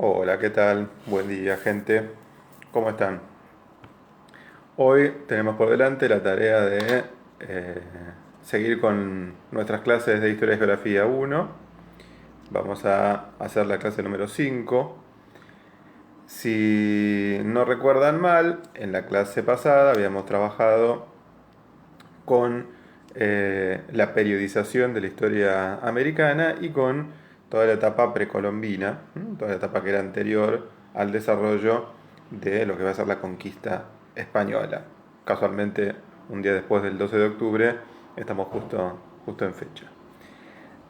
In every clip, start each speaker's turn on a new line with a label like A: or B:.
A: Hola, ¿qué tal? Buen día, gente. ¿Cómo están? Hoy tenemos por delante la tarea de eh, seguir con nuestras clases de Historia y Geografía 1. Vamos a hacer la clase número 5. Si no recuerdan mal, en la clase pasada habíamos trabajado con la periodización de la historia americana y con toda la etapa precolombina, toda la etapa que era anterior al desarrollo de lo que va a ser la conquista española. Casualmente, un día después del 12 de octubre, estamos justo en fecha.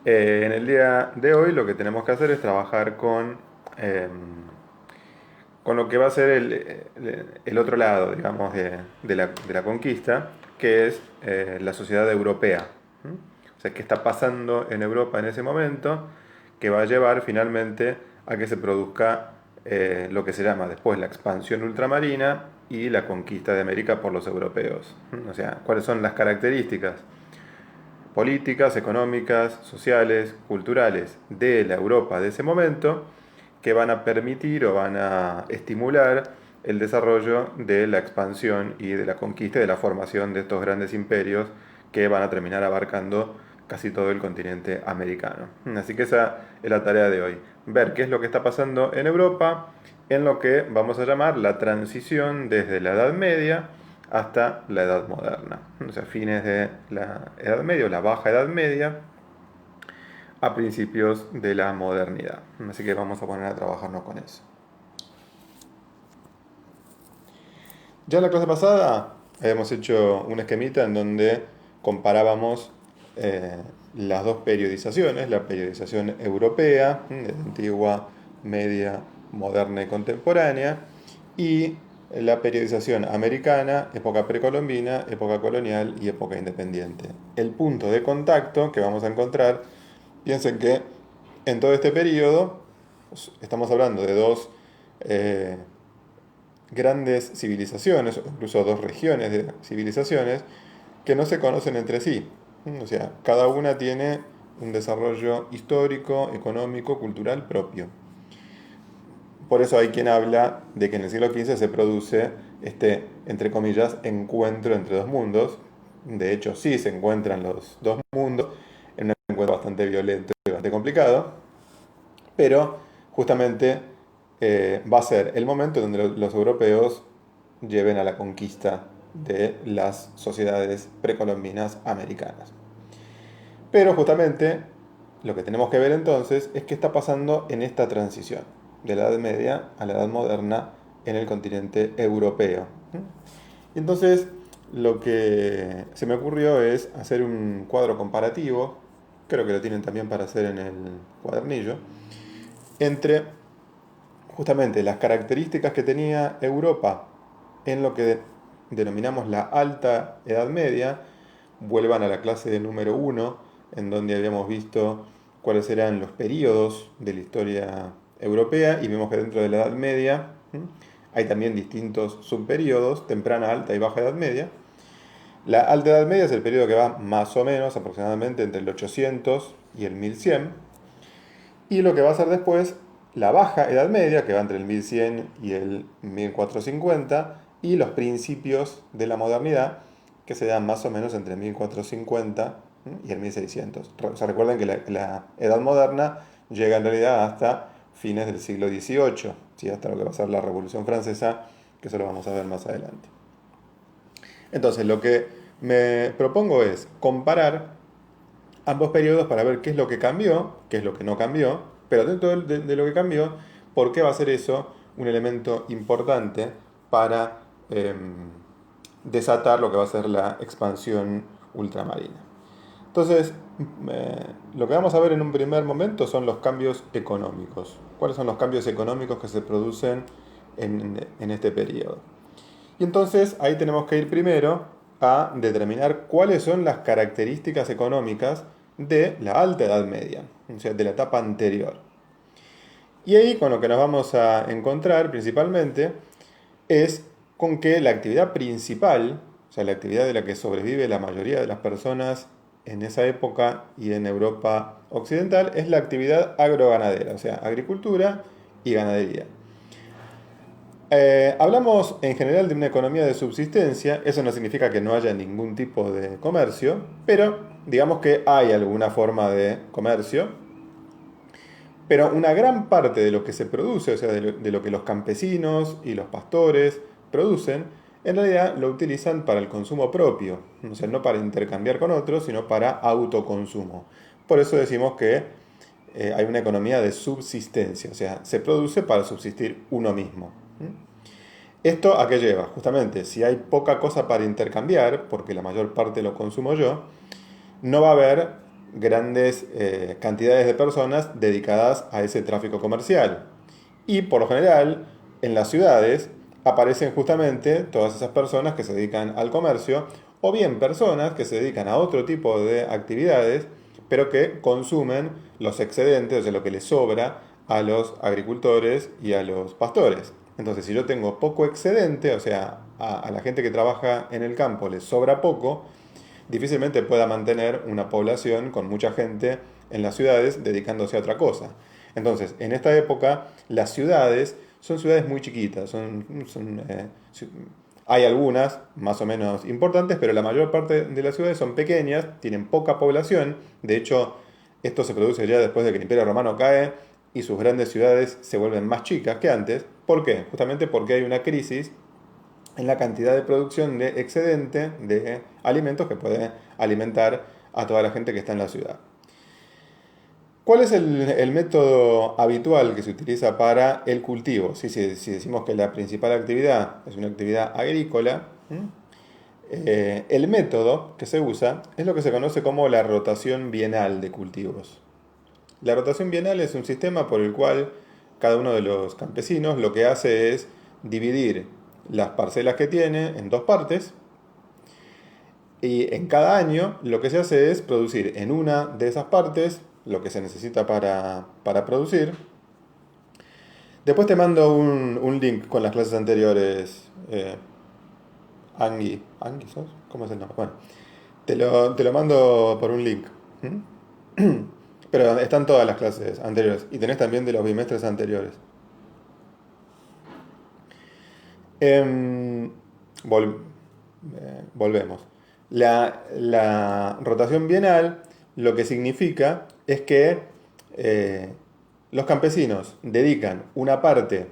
A: En el día de hoy lo que tenemos que hacer es trabajar eh, con lo que va a ser el otro lado, digamos, de la conquista, que es la sociedad europea. O sea, qué está pasando en Europa en ese momento, que va a llevar finalmente a que se produzca lo que se llama después la expansión ultramarina y la conquista de América por los europeos. O sea, cuáles son las características políticas, económicas, sociales, culturales de la Europa de ese momento que van a permitir o van a estimular el desarrollo de la expansión y de la conquista y de la formación de estos grandes imperios que van a terminar abarcando casi todo el continente americano. Así que esa es la tarea de hoy, ver qué es lo que está pasando en Europa en lo que vamos a llamar la transición desde la Edad Media hasta la Edad Moderna, o sea, fines de la Edad Media o la Baja Edad Media a principios de la modernidad. Así que vamos a poner a trabajarnos con eso. Ya en la clase pasada habíamos hecho un esquemita en donde comparábamos eh, las dos periodizaciones, la periodización europea, de antigua, media, moderna y contemporánea, y la periodización americana, época precolombina, época colonial y época independiente. El punto de contacto que vamos a encontrar, piensen que en todo este periodo estamos hablando de dos eh, grandes civilizaciones, o incluso dos regiones de civilizaciones, que no se conocen entre sí. O sea, cada una tiene un desarrollo histórico, económico, cultural propio. Por eso hay quien habla de que en el siglo XV se produce este, entre comillas, encuentro entre dos mundos. De hecho, sí se encuentran los dos mundos en un encuentro bastante violento y bastante complicado, pero justamente va a ser el momento donde los europeos lleven a la conquista de las sociedades precolombinas americanas. Pero justamente lo que tenemos que ver entonces es qué está pasando en esta transición de la Edad Media a la Edad Moderna en el continente europeo. Y entonces lo que se me ocurrió es hacer un cuadro comparativo, creo que lo tienen también para hacer en el cuadernillo, entre justamente las características que tenía Europa en lo que denominamos la Alta Edad Media. Vuelvan a la clase de número uno, en donde habíamos visto cuáles eran los periodos de la historia europea, y vemos que dentro de la Edad Media hay también distintos subperiodos, temprana, alta y baja Edad Media. La Alta Edad Media es el periodo que va más o menos aproximadamente entre el 800 y el 1100. Y lo que va a ser después la Baja Edad Media, que va entre el 1100 y el 1450, y los principios de la modernidad, que se dan más o menos entre 1450 y el 1600. O sea, recuerden que la Edad Moderna llega en realidad hasta fines del siglo XVIII, ¿sí? Hasta lo que va a ser la Revolución Francesa, que eso lo vamos a ver más adelante. Entonces, lo que me propongo es comparar ambos periodos para ver qué es lo que cambió, qué es lo que no cambió, pero dentro de lo que cambió, por qué va a ser eso un elemento importante para desatar lo que va a ser la expansión ultramarina. Entonces, lo que vamos a ver en un primer momento son los cambios económicos. ¿Cuáles son los cambios económicos que se producen en este periodo? Y entonces ahí tenemos que ir primero a determinar cuáles son las características económicas de la Alta Edad Media, o sea, de la etapa anterior. Y ahí con lo que nos vamos a encontrar principalmente es con que la actividad principal, o sea, la actividad de la que sobrevive la mayoría de las personas en esa época y en Europa occidental, es la actividad agroganadera, o sea, agricultura y ganadería. Hablamos en general de una economía de subsistencia, eso no significa que no haya ningún tipo de comercio, pero digamos que hay alguna forma de comercio, pero una gran parte de lo que se produce, o sea, de lo que los campesinos y los pastores producen, en realidad lo utilizan para el consumo propio, o sea, no para intercambiar con otros, sino para autoconsumo. Por eso decimos que hay una economía de subsistencia, o sea, se produce para subsistir uno mismo. ¿Esto a qué lleva? Justamente, si hay poca cosa para intercambiar, porque la mayor parte lo consumo yo, no va a haber grandes cantidades de personas dedicadas a ese tráfico comercial. Y por lo general, en las ciudades aparecen justamente todas esas personas que se dedican al comercio, o bien personas que se dedican a otro tipo de actividades, pero que consumen los excedentes, o sea, lo que les sobra a los agricultores y a los pastores. Entonces, si yo tengo poco excedente, o sea, a la gente que trabaja en el campo les sobra poco, difícilmente pueda mantener una población con mucha gente en las ciudades dedicándose a otra cosa. Entonces, en esta época, las ciudades son ciudades muy chiquitas. Hay algunas más o menos importantes, pero la mayor parte de las ciudades son pequeñas, tienen poca población. De hecho, esto se produce ya después de que el Imperio Romano cae y sus grandes ciudades se vuelven más chicas que antes. ¿Por qué? Justamente porque hay una crisis en la cantidad de producción de excedente de alimentos que puede alimentar a toda la gente que está en la ciudad. ¿Cuál es el método habitual que se utiliza para el cultivo? Si decimos que la principal actividad es una actividad agrícola, el método que se usa es lo que se conoce como la rotación bienal de cultivos. La rotación bienal es un sistema por el cual cada uno de los campesinos lo que hace es dividir las parcelas que tiene en dos partes y en cada año lo que se hace es producir en una de esas partes lo que se necesita para producir. Después te mando un link con las clases anteriores. Angie. ¿Angie sos? ¿Cómo es el nombre? Bueno, te lo mando por un link. Pero están todas las clases anteriores. Y tenés también de los bimestres anteriores. Em, vol- Volvemos. La rotación bienal lo que significa es que eh, los campesinos dedican una parte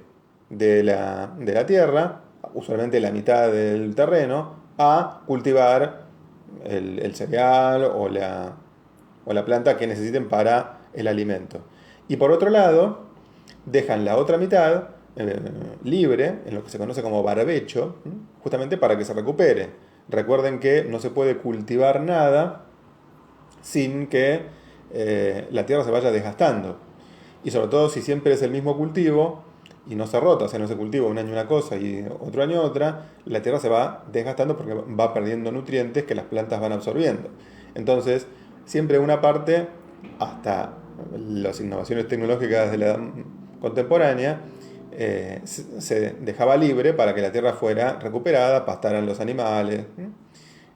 A: de la tierra, usualmente la mitad del terreno, a cultivar el cereal o la planta que necesiten para el alimento. Y por otro lado, dejan la otra mitad libre, en lo que se conoce como barbecho, justamente para que se recupere. Recuerden que no se puede cultivar nada sin que la tierra se vaya desgastando. Y sobre todo si siempre es el mismo cultivo y no se rota, o sea, no se cultiva un año una cosa y otro año otra, la tierra se va desgastando porque va perdiendo nutrientes que las plantas van absorbiendo. Entonces, siempre una parte, hasta las innovaciones tecnológicas de la edad contemporánea, se dejaba libre para que la tierra fuera recuperada, pastaran los animales.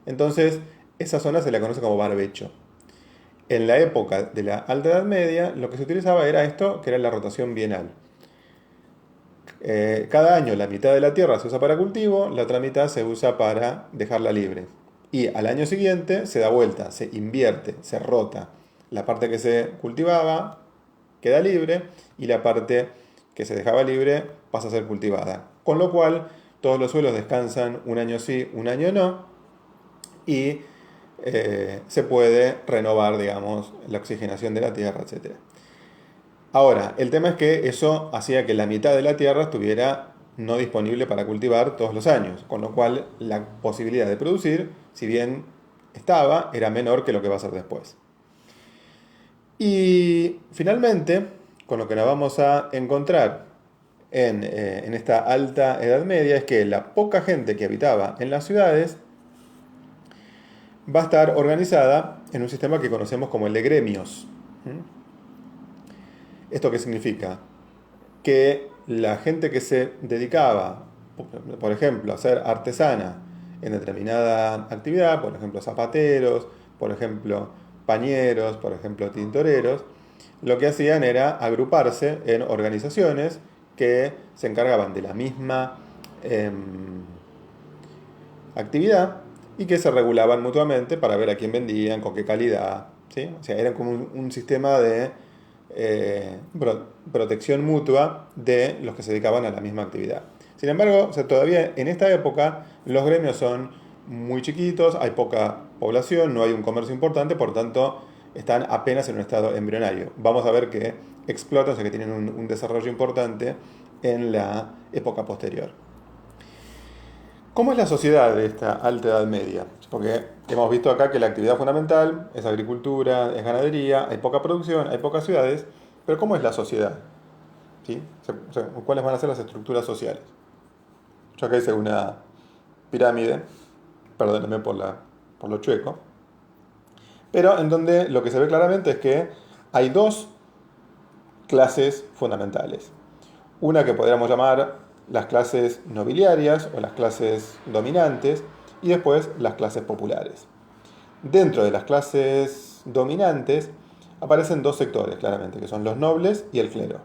A: Entonces, esa zona se la conoce como barbecho. En la época de la Alta Edad Media, lo que se utilizaba era esto, que era la rotación bienal. Cada año la mitad de la tierra se usa para cultivo, la otra mitad se usa para dejarla libre. Y al año siguiente se da vuelta, se invierte, se rota. La parte que se cultivaba queda libre y la parte que se dejaba libre pasa a ser cultivada. Con lo cual todos los suelos descansan un año sí, un año no y se puede renovar, digamos, la oxigenación de la tierra, etc. Ahora, el tema es que eso hacía que la mitad de la tierra estuviera no disponible para cultivar todos los años, con lo cual la posibilidad de producir, si bien estaba, era menor que lo que va a ser después. Y finalmente, con lo que nos vamos a encontrar en esta alta Edad Media es que la poca gente que habitaba en las ciudades va a estar organizada en un sistema que conocemos como el de gremios. ¿Esto qué significa? Que la gente que se dedicaba, por ejemplo, a ser artesana en determinada actividad, por ejemplo, zapateros, por ejemplo, pañeros, por ejemplo, tintoreros, lo que hacían era agruparse en organizaciones que se encargaban de la misma actividad y que se regulaban mutuamente para ver a quién vendían, con qué calidad, ¿sí? O sea, era como un sistema de protección mutua de los que se dedicaban a la misma actividad. Sin embargo, o sea, todavía en esta época los gremios son muy chiquitos, hay poca población, no hay un comercio importante, por tanto están apenas en un estado embrionario. Vamos a ver que explotan, o sea que tienen un desarrollo importante en la época posterior. ¿Cómo es la sociedad de esta alta edad media? Porque hemos visto acá que la actividad fundamental es agricultura, es ganadería, hay poca producción, hay pocas ciudades, pero ¿cómo es la sociedad? ¿Sí? O sea, ¿cuáles van a ser las estructuras sociales? Yo acá hice una pirámide, perdónenme por lo chueco, pero en donde lo que se ve claramente es que hay dos clases fundamentales. Una que podríamos llamar las clases nobiliarias o las clases dominantes y después las clases populares. Dentro de las clases dominantes aparecen dos sectores claramente, que son los nobles y el clero.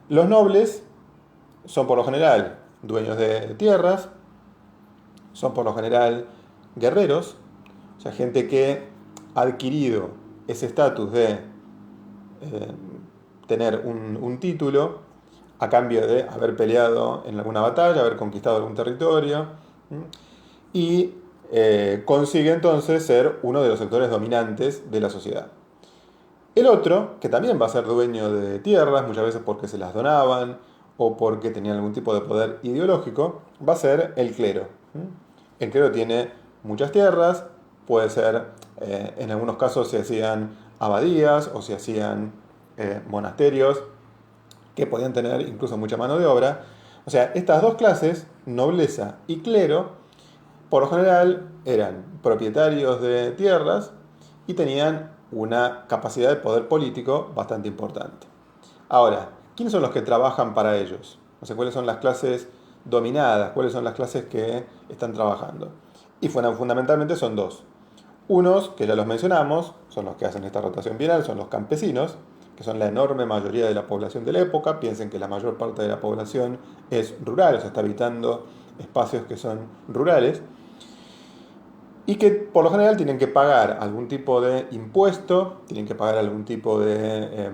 A: Los nobles son por lo general dueños de tierras, son por lo general guerreros, o sea, gente que ha adquirido ese estatus de tener un título a cambio de haber peleado en alguna batalla, haber conquistado algún territorio, y consigue entonces ser uno de los sectores dominantes de la sociedad. El otro, que también va a ser dueño de tierras, muchas veces porque se las donaban o porque tenían algún tipo de poder ideológico, va a ser el clero. El clero tiene muchas tierras, puede ser, en algunos casos se hacían abadías o se hacían monasterios que podían tener incluso mucha mano de obra. O sea, estas dos clases, nobleza y clero, por lo general eran propietarios de tierras y tenían una capacidad de poder político bastante importante. Ahora, ¿quiénes son los que trabajan para ellos? O sea, ¿cuáles son las clases dominadas? ¿Cuáles son las clases que están trabajando? Y fundamentalmente son dos. Unos, que ya los mencionamos, son los que hacen esta rotación bienal, son los campesinos, que son la enorme mayoría de la población de la época. Piensen que la mayor parte de la población es rural, o sea, está habitando espacios que son rurales, y que por lo general tienen que pagar algún tipo de impuesto, tienen que pagar algún tipo de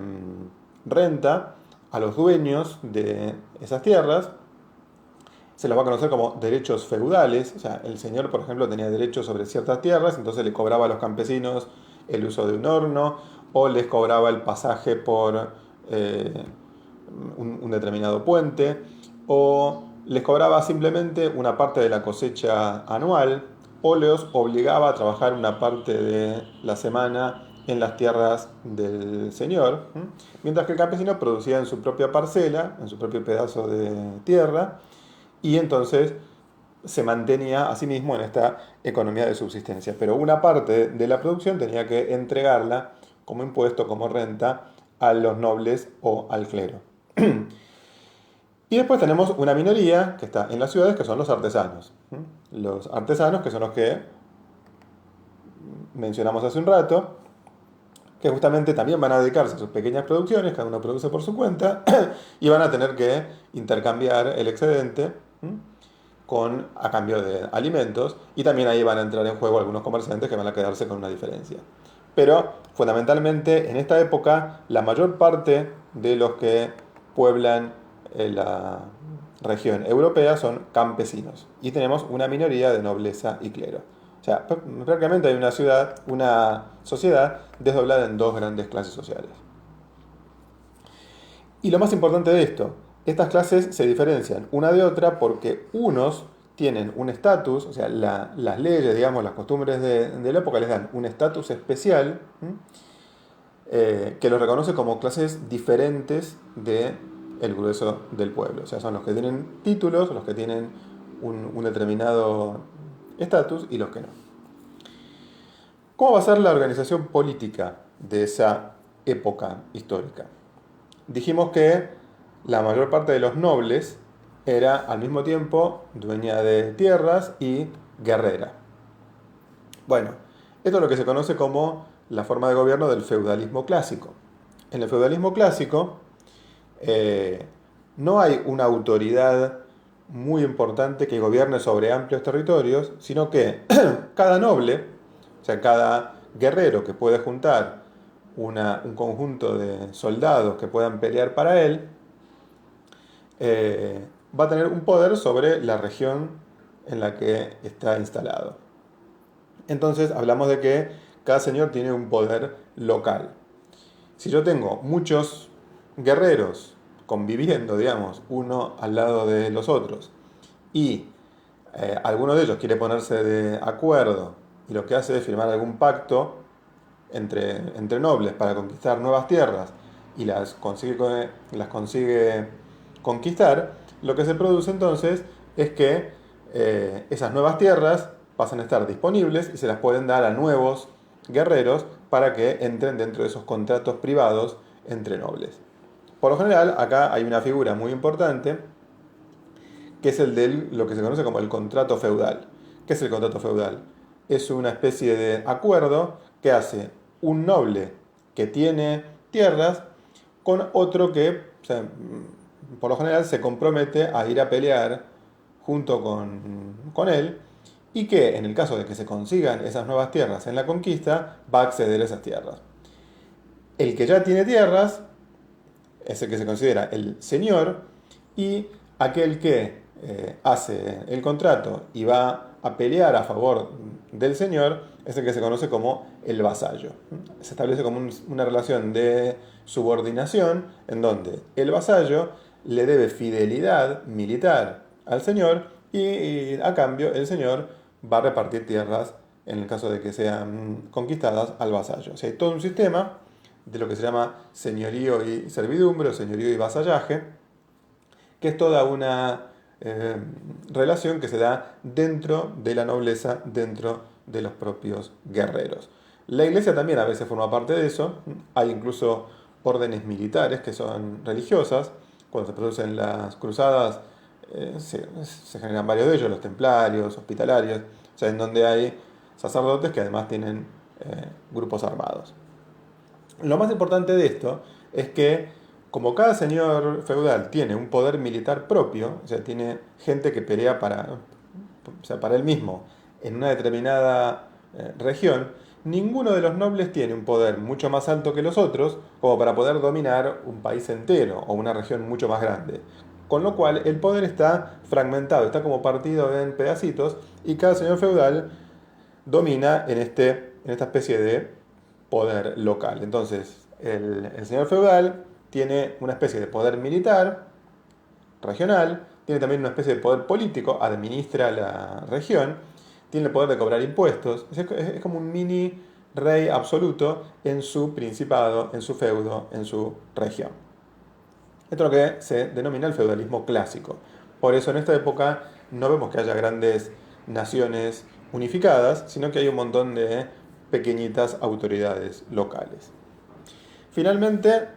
A: renta a los dueños de esas tierras. Se los va a conocer como derechos feudales, o sea, el señor, por ejemplo, tenía derechos sobre ciertas tierras, entonces le cobraba a los campesinos el uso de un horno, o les cobraba el pasaje por un determinado puente, o les cobraba simplemente una parte de la cosecha anual, o los obligaba a trabajar una parte de la semana en las tierras del señor, mientras que el campesino producía en su propia parcela, en su propio pedazo de tierra, y entonces se mantenía a sí mismo en esta economía de subsistencia. Pero una parte de la producción tenía que entregarla como impuesto, como renta, a los nobles o al clero. Y después tenemos una minoría que está en las ciudades, que son los artesanos. Los artesanos, que son los que mencionamos hace un rato, que justamente también van a dedicarse a sus pequeñas producciones, cada uno produce por su cuenta, y van a tener que intercambiar el excedente a cambio de alimentos, y también ahí van a entrar en juego algunos comerciantes que van a quedarse con una diferencia. Pero fundamentalmente en esta época la mayor parte de los que pueblan la región europea son campesinos y tenemos una minoría de nobleza y clero. O sea, prácticamente hay una sociedad desdoblada en dos grandes clases sociales. Y lo más importante de esto, estas clases se diferencian una de otra porque unos tienen un estatus, o sea, las leyes, digamos, las costumbres de la época les dan un estatus especial que los reconoce como clases diferentes del grueso del pueblo. O sea, son los que tienen títulos, los que tienen un determinado estatus y los que no. ¿Cómo va a ser la organización política de esa época histórica? Dijimos que la mayor parte de los nobles era al mismo tiempo dueña de tierras y guerrera. Bueno, esto es lo que se conoce como la forma de gobierno del feudalismo clásico. En el feudalismo clásico, no hay una autoridad muy importante que gobierne sobre amplios territorios, sino que cada noble, o sea, cada guerrero que puede juntar un conjunto de soldados que puedan pelear para él, va a tener un poder sobre la región en la que está instalado. Entonces hablamos de que cada señor tiene un poder local. Si yo tengo muchos guerreros conviviendo, digamos, uno al lado de los otros, y alguno de ellos quiere ponerse de acuerdo y lo que hace es firmar algún pacto entre nobles para conquistar nuevas tierras y las consigue conquistar, lo que se produce entonces es que esas nuevas tierras pasan a estar disponibles y se las pueden dar a nuevos guerreros para que entren dentro de esos contratos privados entre nobles. Por lo general, acá hay una figura muy importante que es el de lo que se conoce como el contrato feudal. ¿Qué es el contrato feudal? Es una especie de acuerdo que hace un noble que tiene tierras con otro que, o sea, por lo general, se compromete a ir a pelear junto con él y que en el caso de que se consigan esas nuevas tierras en la conquista, va a acceder a esas tierras. El que ya tiene tierras es el que se considera el señor y aquel que hace el contrato y va a pelear a favor del señor es el que se conoce como el vasallo. Se establece como una relación de subordinación en donde el vasallo le debe fidelidad militar al señor y a cambio el señor va a repartir tierras en el caso de que sean conquistadas al vasallo. O sea, hay todo un sistema de lo que se llama señorío y servidumbre o señorío y vasallaje, que es toda una relación que se da dentro de la nobleza, dentro de los propios guerreros. La iglesia también a veces forma parte de eso, hay incluso órdenes militares que son religiosas, cuando se producen las cruzadas se generan varios de ellos, los templarios, hospitalarios, o sea, en donde hay sacerdotes que además tienen grupos armados. Lo más importante de esto es que como cada señor feudal tiene un poder militar propio, o sea, tiene gente que pelea para él mismo en una determinada región, ninguno de los nobles tiene un poder mucho más alto que los otros como para poder dominar un país entero o una región mucho más grande. Con lo cual el poder está fragmentado, está como partido en pedacitos y cada señor feudal domina en esta especie de poder local. Entonces, el señor feudal tiene una especie de poder militar regional, tiene también una especie de poder político, administra la región, tiene el poder de cobrar impuestos, es como un mini rey absoluto en su principado, en su feudo, en su región. Esto es lo que se denomina el feudalismo clásico. Por eso en esta época no vemos que haya grandes naciones unificadas, sino que hay un montón de pequeñitas autoridades locales. Finalmente,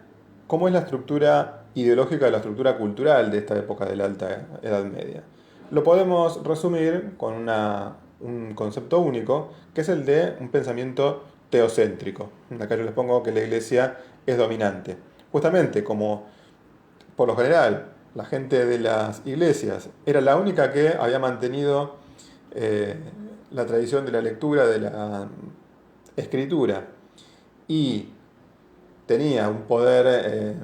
A: ¿cómo es la estructura ideológica y la estructura cultural de esta época de la Alta Edad Media? Lo podemos resumir con un concepto único, que es el de un pensamiento teocéntrico. Acá yo les pongo que la iglesia es dominante. Justamente como por lo general la gente de las iglesias era la única que había mantenido eh, la tradición de la lectura de la escritura y tenía un poder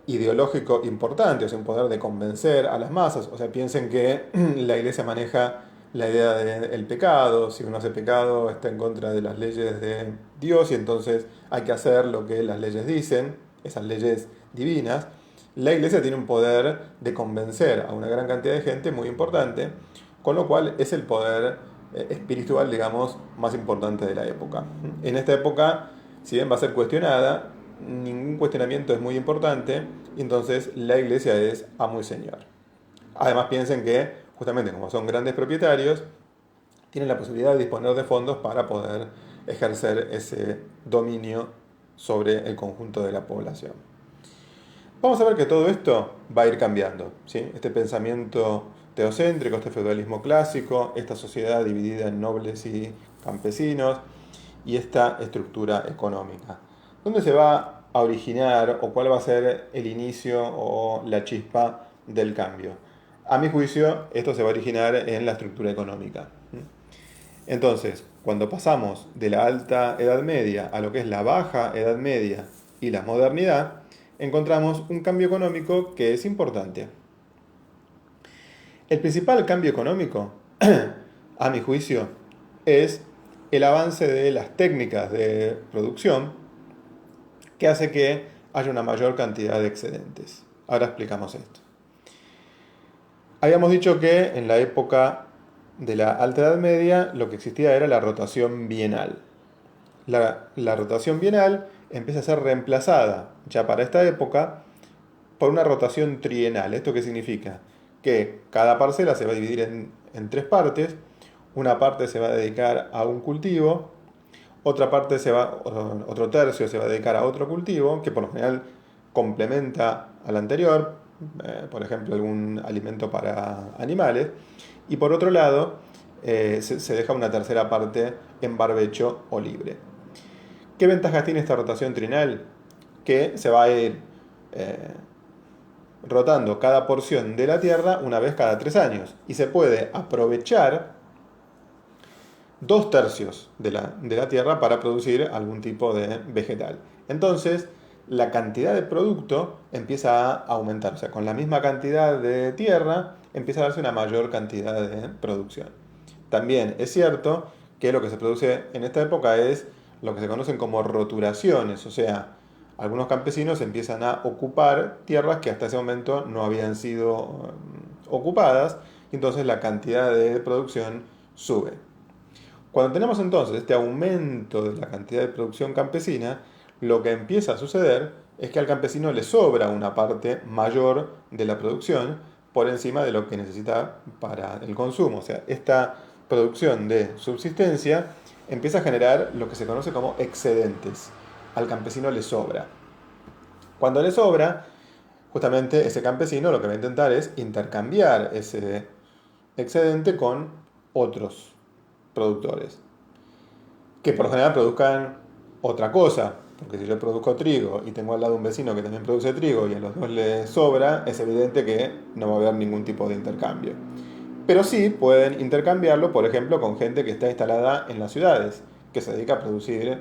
A: ideológico importante, o sea, un poder de convencer a las masas. O sea, piensen que la iglesia maneja la idea del pecado, si uno hace pecado está en contra de las leyes de Dios y entonces hay que hacer lo que las leyes dicen, esas leyes divinas. La iglesia tiene un poder de convencer a una gran cantidad de gente muy importante, con lo cual es el poder espiritual, digamos, más importante de la época. En esta época, si bien va a ser cuestionada, ningún cuestionamiento es muy importante, y entonces la iglesia es amo y señor. Además piensen que, justamente como son grandes propietarios, tienen la posibilidad de disponer de fondos para poder ejercer ese dominio sobre el conjunto de la población. Vamos a ver que todo esto va a ir cambiando, ¿sí? Este pensamiento teocéntrico, este feudalismo clásico, esta sociedad dividida en nobles y campesinos y esta estructura económica. ¿Dónde se va a originar o cuál va a ser el inicio o la chispa del cambio. A mi juicio, esto se va a originar en la estructura económica. Entonces, cuando pasamos de la alta Edad Media a lo que es la baja Edad Media y la modernidad, encontramos un cambio económico que es importante. El principal cambio económico, a mi juicio, es el avance de las técnicas de producción que hace que haya una mayor cantidad de excedentes. Ahora explicamos esto. Habíamos dicho que en la época de la Alta Edad Media lo que existía era la rotación bienal. La rotación bienal empieza a ser reemplazada ya para esta época por una rotación trienal. ¿Esto qué significa? Que cada parcela se va a dividir en tres partes. Una parte se va a dedicar a un cultivo, otro tercio se va a dedicar a otro cultivo, que por lo general complementa al anterior, por ejemplo algún alimento para animales, y por otro lado se deja una tercera parte en barbecho o libre. ¿Qué ventajas tiene esta rotación trinal? Que se va a ir rotando cada porción de la Tierra una vez cada 3 años, y se puede aprovechar 2 tercios de la tierra para producir algún tipo de vegetal. Entonces, la cantidad de producto empieza a aumentar. O sea, con la misma cantidad de tierra empieza a darse una mayor cantidad de producción. También es cierto que lo que se produce en esta época es lo que se conocen como roturaciones. O sea, algunos campesinos empiezan a ocupar tierras que hasta ese momento no habían sido ocupadas. Y entonces la cantidad de producción sube. Cuando tenemos entonces este aumento de la cantidad de producción campesina, lo que empieza a suceder es que al campesino le sobra una parte mayor de la producción por encima de lo que necesita para el consumo. O sea, esta producción de subsistencia empieza a generar lo que se conoce como excedentes. Al campesino le sobra. Cuando le sobra, justamente ese campesino lo que va a intentar es intercambiar ese excedente con otros productores, que por lo general produzcan otra cosa, porque si yo produzco trigo y tengo al lado un vecino que también produce trigo y a los dos les sobra, es evidente que no va a haber ningún tipo de intercambio. Pero sí pueden intercambiarlo, por ejemplo, con gente que está instalada en las ciudades, que se dedica a producir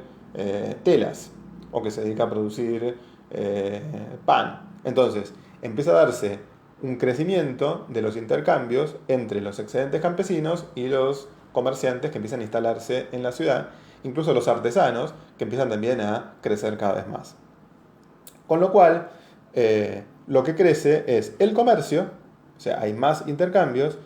A: telas o que se dedica a producir pan. Entonces, empieza a darse un crecimiento de los intercambios entre los excedentes campesinos y los comerciantes que empiezan a instalarse en la ciudad, incluso los artesanos que empiezan también a crecer cada vez más. Con lo cual, lo que crece es el comercio, o sea, hay más intercambios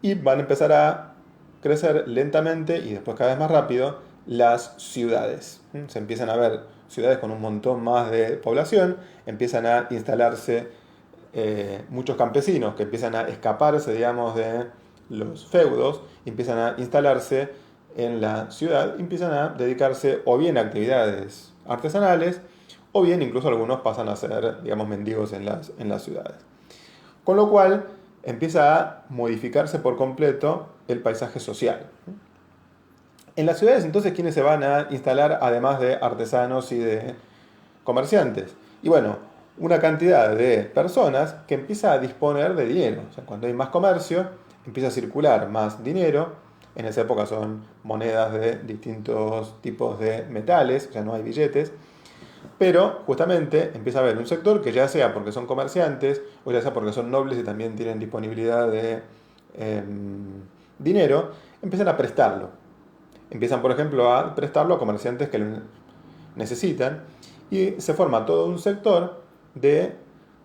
A: y van a empezar a crecer lentamente y después cada vez más rápido las ciudades. Se empiezan a ver ciudades con un montón más de población, empiezan a instalarse muchos campesinos que empiezan a escaparse, digamos, de los feudos, empiezan a instalarse en la ciudad, empiezan a dedicarse o bien a actividades artesanales, o bien incluso algunos pasan a ser, digamos, mendigos en las ciudades. Con lo cual empieza a modificarse por completo el paisaje social. En las ciudades entonces, ¿quiénes se van a instalar además de artesanos y de comerciantes? Y bueno, una cantidad de personas que empieza a disponer de dinero. O sea, cuando hay más comercio, empieza a circular más dinero. En esa época son monedas de distintos tipos de metales, o sea, no hay billetes. Pero justamente empieza a haber un sector que ya sea porque son comerciantes o ya sea porque son nobles y también tienen disponibilidad de dinero, empiezan a prestarlo. Empiezan, por ejemplo, a prestarlo a comerciantes que lo necesitan y se forma todo un sector de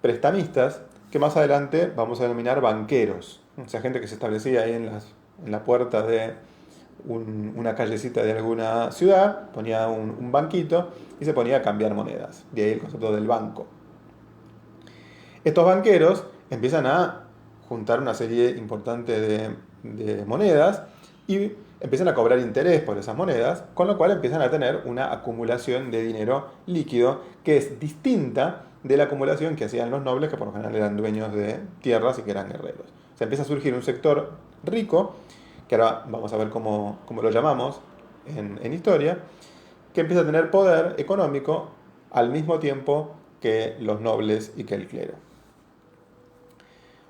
A: prestamistas que más adelante vamos a denominar banqueros. O sea, gente que se establecía ahí en la puerta de una callecita de alguna ciudad, ponía un banquito y se ponía a cambiar monedas. De ahí el concepto del banco. Estos banqueros empiezan a juntar una serie importante de monedas y empiezan a cobrar interés por esas monedas, con lo cual empiezan a tener una acumulación de dinero líquido que es distinta de la acumulación que hacían los nobles, que por lo general eran dueños de tierras y que eran guerreros. O sea, empieza a surgir un sector rico, que ahora vamos a ver cómo lo llamamos en historia, que empieza a tener poder económico al mismo tiempo que los nobles y que el clero.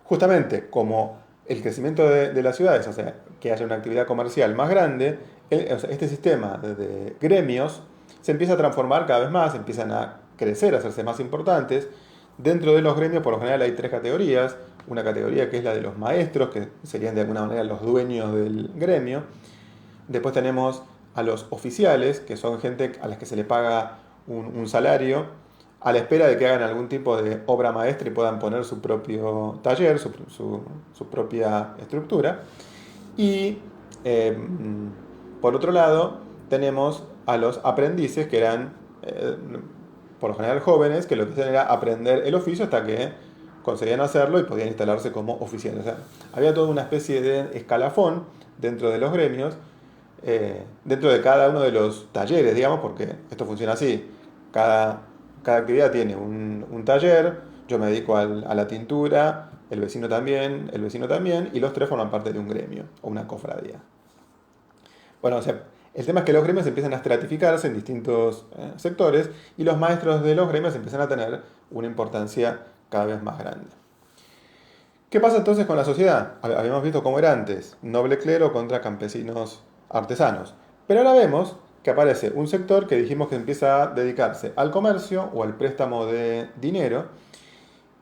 A: Justamente como el crecimiento de las ciudades, o sea, que haya una actividad comercial más grande, o sea, este sistema de gremios se empieza a transformar cada vez más, empiezan a crecer, a hacerse más importantes. Dentro de los gremios, por lo general, hay tres categorías. Una categoría que es la de los maestros, que serían de alguna manera los dueños del gremio. Después tenemos a los oficiales, que son gente a las que se le paga un salario a la espera de que hagan algún tipo de obra maestra y puedan poner su propio taller, su propia estructura. Y eh, por otro lado, tenemos a los aprendices, que eran por lo general jóvenes, que lo que hacían era aprender el oficio hasta que conseguían hacerlo y podían instalarse como oficiales. O sea, había toda una especie de escalafón dentro de los gremios, dentro de cada uno de los talleres, digamos, porque esto funciona así. Cada actividad tiene un taller, yo me dedico a la tintura, el vecino también, y los tres forman parte de un gremio o una cofradía. Bueno, o sea, el tema es que los gremios empiezan a estratificarse en distintos sectores y los maestros de los gremios empiezan a tener una importancia cada vez más grande. ¿Qué pasa entonces con la sociedad? Habíamos visto cómo era antes, noble clero contra campesinos artesanos. Pero ahora vemos que aparece un sector que dijimos que empieza a dedicarse al comercio o al préstamo de dinero,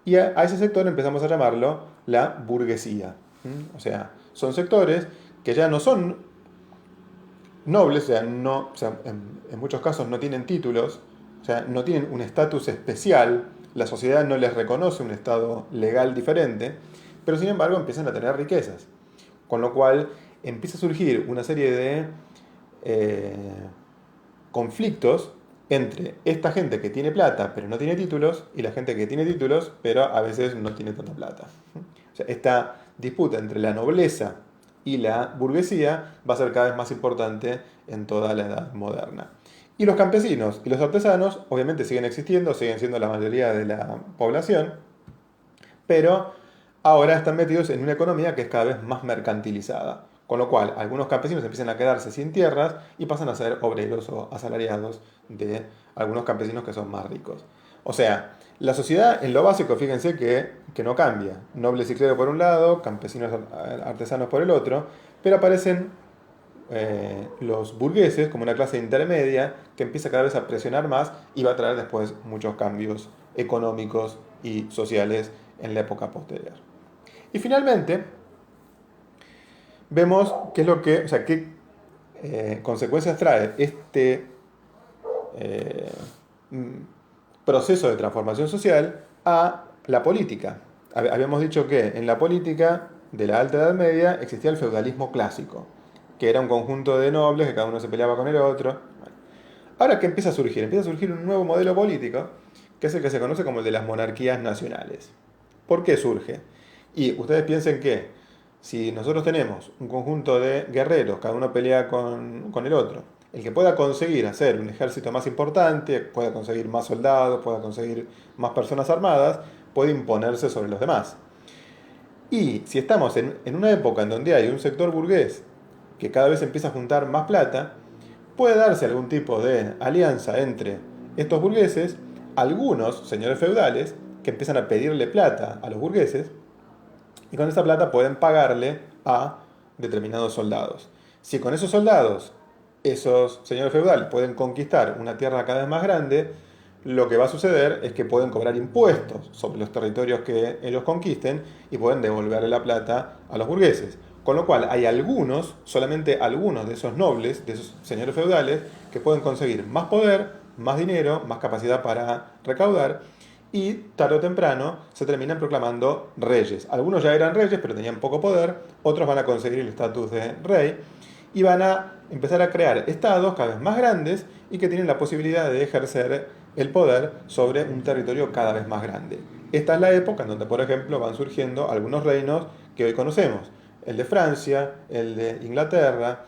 A: y a ese sector empezamos a llamarlo la burguesía. O sea, son sectores que ya no son nobles, o sea, en muchos casos no tienen títulos, o sea, no tienen un estatus especial, la sociedad no les reconoce un estado legal diferente, pero sin embargo empiezan a tener riquezas. Con lo cual empieza a surgir una serie de eh, conflictos entre esta gente que tiene plata pero no tiene títulos y la gente que tiene títulos pero a veces no tiene tanta plata. O sea, esta disputa entre la nobleza y la burguesía va a ser cada vez más importante en toda la edad moderna. Y los campesinos y los artesanos obviamente siguen existiendo, siguen siendo la mayoría de la población, pero ahora están metidos en una economía que es cada vez más mercantilizada. Con lo cual, algunos campesinos empiezan a quedarse sin tierras y pasan a ser obreros o asalariados de algunos campesinos que son más ricos. O sea, la sociedad en lo básico, fíjense que no cambia. Nobles y clero por un lado, campesinos artesanos por el otro, pero aparecen los burgueses como una clase intermedia que empieza cada vez a presionar más y va a traer después muchos cambios económicos y sociales en la época posterior. Y finalmente, vemos qué es lo que, o sea, qué consecuencias trae este eh, proceso de transformación social a la política. Habíamos dicho que en la política de la Alta Edad Media existía el feudalismo clásico, que era un conjunto de nobles que cada uno se peleaba con el otro. Ahora, ¿qué empieza a surgir? Empieza a surgir un nuevo modelo político, que es el que se conoce como el de las monarquías nacionales. ¿Por qué surge? Y ustedes piensen que si nosotros tenemos un conjunto de guerreros, cada uno pelea con el otro, el que pueda conseguir hacer un ejército más importante, pueda conseguir más soldados, pueda conseguir más personas armadas, puede imponerse sobre los demás. Y si estamos en una época en donde hay un sector burgués que cada vez empieza a juntar más plata, puede darse algún tipo de alianza entre estos burgueses, algunos señores feudales que empiezan a pedirle plata a los burgueses y con esa plata pueden pagarle a determinados soldados. Si con esos soldados, esos señores feudales pueden conquistar una tierra cada vez más grande, lo que va a suceder es que pueden cobrar impuestos sobre los territorios que ellos conquisten y pueden devolverle la plata a los burgueses. Con lo cual hay algunos, solamente algunos de esos nobles, de esos señores feudales, que pueden conseguir más poder, más dinero, más capacidad para recaudar y tarde o temprano se terminan proclamando reyes. Algunos ya eran reyes pero tenían poco poder, otros van a conseguir el estatus de rey y van a empezar a crear estados cada vez más grandes y que tienen la posibilidad de ejercer el poder sobre un territorio cada vez más grande. Esta es la época en donde, por ejemplo, van surgiendo algunos reinos que hoy conocemos. El de Francia, el de Inglaterra,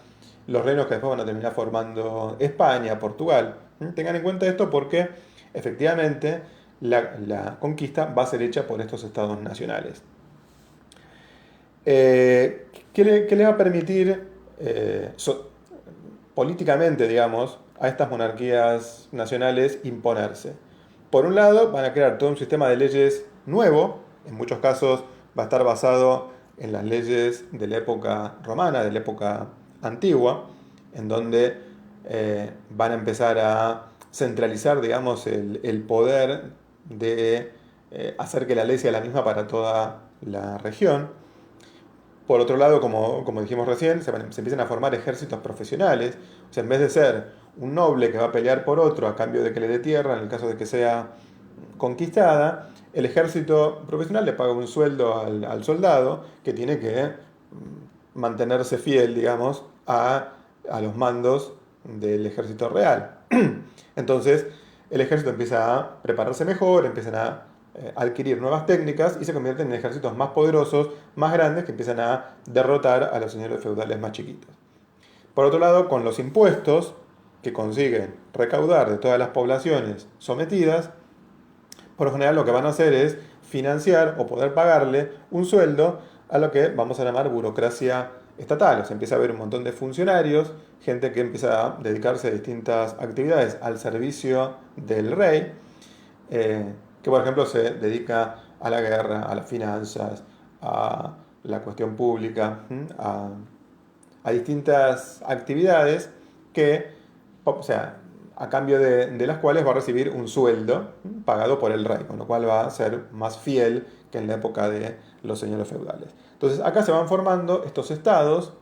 A: los reinos que después van a terminar formando España, Portugal. Tengan en cuenta esto porque efectivamente la conquista va a ser hecha por estos estados nacionales. ¿Qué le va a permitir políticamente, digamos, a estas monarquías nacionales imponerse? Por un lado, van a crear todo un sistema de leyes nuevo, en muchos casos va a estar basado en las leyes de la época romana, de la época antigua, en donde van a empezar a centralizar, digamos, el poder de hacer que la ley sea la misma para toda la región. Por otro lado, como dijimos recién, se empiezan a formar ejércitos profesionales. O sea, en vez de ser un noble que va a pelear por otro a cambio de que le dé tierra, en el caso de que sea conquistada, el ejército profesional le paga un sueldo al soldado que tiene que mantenerse fiel, digamos, a los mandos del ejército real. Entonces, el ejército empieza a prepararse mejor, empiezan a adquirir nuevas técnicas y se convierten en ejércitos más poderosos, más grandes, que empiezan a derrotar a los señores feudales más chiquitos. Por otro lado, con los impuestos que consiguen recaudar de todas las poblaciones sometidas, por lo general lo que van a hacer es financiar o poder pagarle un sueldo a lo que vamos a llamar burocracia estatal. O sea, empieza a haber un montón de funcionarios, gente que empieza a dedicarse a distintas actividades al servicio del rey, que por ejemplo se dedica a la guerra, a las finanzas, a la cuestión pública, a distintas actividades que, o sea, a cambio de las cuales va a recibir un sueldo pagado por el rey, con lo cual va a ser más fiel que en la época de los señores feudales. Entonces acá se van formando estos estados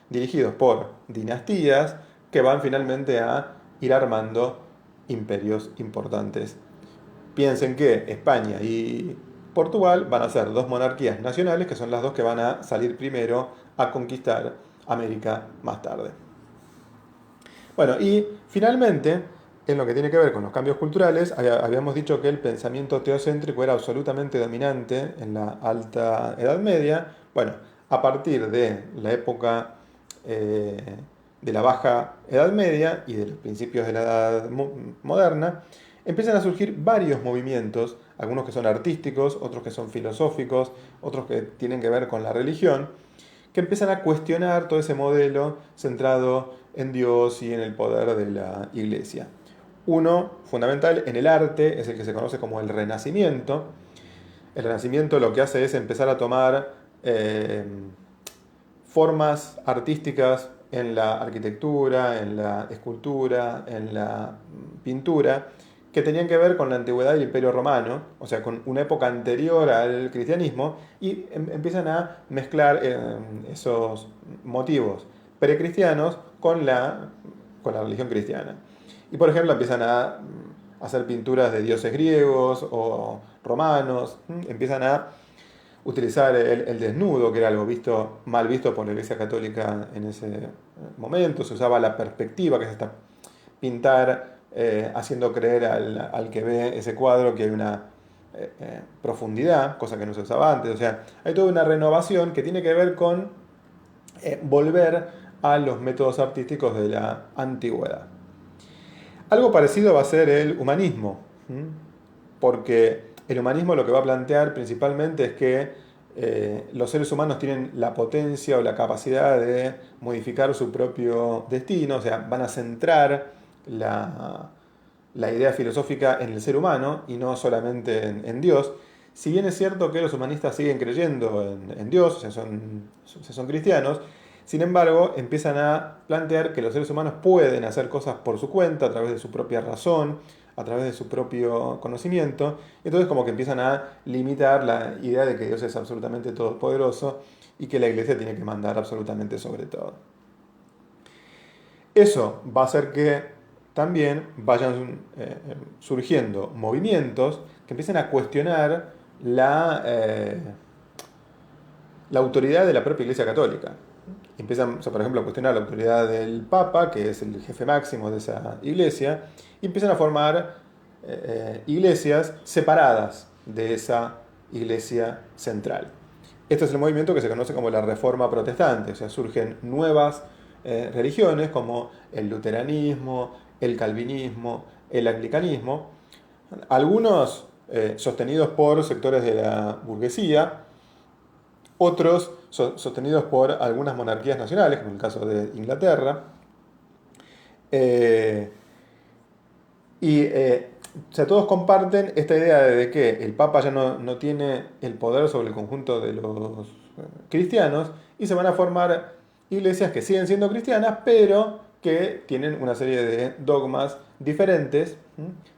A: dirigidos por dinastías que van finalmente a ir armando imperios importantes. Piensen que España y Portugal van a ser dos monarquías nacionales que son las dos que van a salir primero a conquistar América más tarde. Bueno, y finalmente, en lo que tiene que ver con los cambios culturales, habíamos dicho que el pensamiento teocéntrico era absolutamente dominante en la Alta Edad Media. Bueno, a partir de la época de la Baja Edad Media y de los principios de la Edad Moderna, empiezan a surgir varios movimientos, algunos que son artísticos, otros que son filosóficos, otros que tienen que ver con la religión, que empiezan a cuestionar todo ese modelo centrado en Dios y en el poder de la Iglesia. Uno fundamental en el arte es el que se conoce como el Renacimiento. El Renacimiento lo que hace es empezar a tomar formas artísticas en la arquitectura, en la escultura, en la pintura, que tenían que ver con la antigüedad del Imperio Romano, o sea, con una época anterior al cristianismo, y empiezan a mezclar esos motivos precristianos con la religión cristiana. Y por ejemplo empiezan a hacer pinturas de dioses griegos o romanos, empiezan a utilizar el desnudo, que era algo mal visto por la Iglesia Católica en ese momento. Se usaba la perspectiva, que es esta pintar haciendo creer al que ve ese cuadro que hay una profundidad, cosa que no se usaba antes. O sea, hay toda una renovación que tiene que ver con volver a los métodos artísticos de la antigüedad. Algo parecido va a ser el humanismo, porque el humanismo lo que va a plantear principalmente es que los seres humanos tienen la potencia o la capacidad de modificar su propio destino, o sea, van a centrar la idea filosófica en el ser humano y no solamente en Dios. Si bien es cierto que los humanistas siguen creyendo en Dios, o sea, son cristianos, sin embargo, empiezan a plantear que los seres humanos pueden hacer cosas por su cuenta, a través de su propia razón, a través de su propio conocimiento. Entonces como que empiezan a limitar la idea de que Dios es absolutamente todopoderoso y que la Iglesia tiene que mandar absolutamente sobre todo. Eso va a hacer que también vayan surgiendo movimientos que empiecen a cuestionar la autoridad de la propia Iglesia Católica. Empiezan, o sea, por ejemplo, a cuestionar la autoridad del Papa, que es el jefe máximo de esa iglesia, y empiezan a formar iglesias separadas de esa iglesia central. Este es el movimiento que se conoce como la Reforma Protestante, o sea, surgen nuevas religiones como el luteranismo, el calvinismo, el anglicanismo, algunos sostenidos por sectores de la burguesía, otros sostenidos por algunas monarquías nacionales, como el caso de Inglaterra. Y O sea, todos comparten esta idea de que el Papa ya no tiene el poder sobre el conjunto de los cristianos y se van a formar iglesias que siguen siendo cristianas, pero que tienen una serie de dogmas diferentes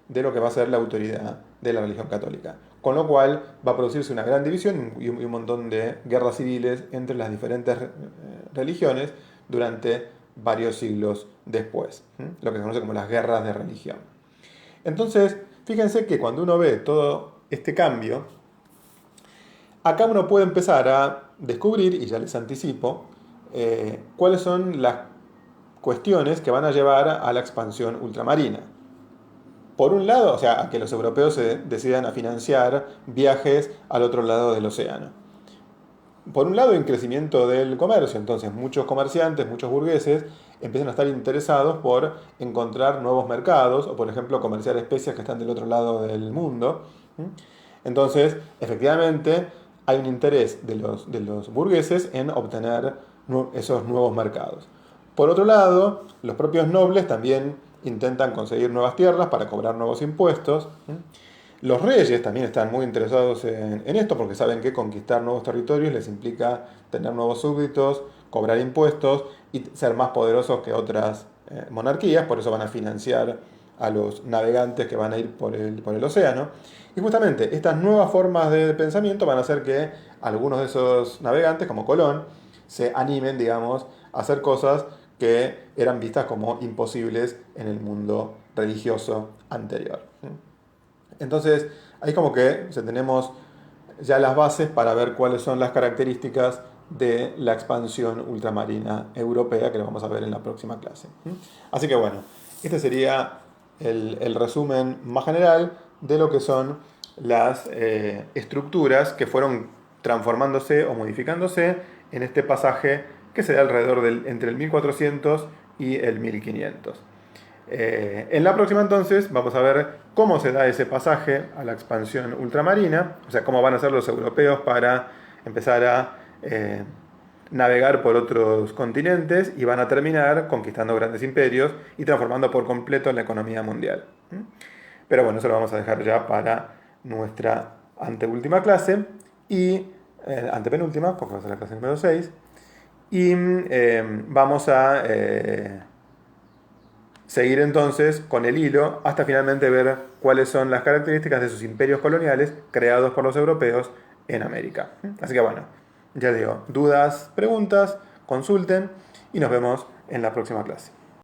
A: de lo que va a ser la autoridad de la religión católica. Con lo cual va a producirse una gran división y un montón de guerras civiles entre las diferentes religiones durante varios siglos después, lo que se conoce como las guerras de religión. Entonces, fíjense que cuando uno ve todo este cambio, acá uno puede empezar a descubrir, y ya les anticipo, cuáles son las cuestiones que van a llevar a la expansión ultramarina. Por un lado, o sea, a que los europeos se decidan a financiar viajes al otro lado del océano. Por un lado, hay un crecimiento del comercio, entonces muchos comerciantes, muchos burgueses empiezan a estar interesados por encontrar nuevos mercados o, por ejemplo, comerciar especias que están del otro lado del mundo. Entonces, efectivamente, hay un interés de los burgueses en obtener esos nuevos mercados. Por otro lado, los propios nobles también intentan conseguir nuevas tierras para cobrar nuevos impuestos. Los reyes también están muy interesados en esto porque saben que conquistar nuevos territorios les implica tener nuevos súbditos, cobrar impuestos y ser más poderosos que otras monarquías, por eso van a financiar a los navegantes que van a ir por el océano. Y justamente estas nuevas formas de pensamiento van a hacer que algunos de esos navegantes, como Colón, se animen, digamos, a hacer cosas que eran vistas como imposibles en el mundo religioso anterior. Entonces, ahí como que tenemos ya las bases para ver cuáles son las características de la expansión ultramarina europea que lo vamos a ver en la próxima clase. Así que bueno, este sería el resumen más general de lo que son las estructuras que fueron transformándose o modificándose en este pasaje que se da alrededor entre el 1400 y el 1500. En la próxima entonces vamos a ver cómo se da ese pasaje a la expansión ultramarina, o sea, cómo van a ser los europeos para empezar a navegar por otros continentes y van a terminar conquistando grandes imperios y transformando por completo la economía mundial. Pero bueno, eso lo vamos a dejar ya para nuestra anteúltima clase y antepenúltima, porque va a ser la clase número 6, y vamos a seguir entonces con el hilo hasta finalmente ver cuáles son las características de sus imperios coloniales creados por los europeos en América. Así que bueno, ya digo, dudas, preguntas, consulten y nos vemos en la próxima clase.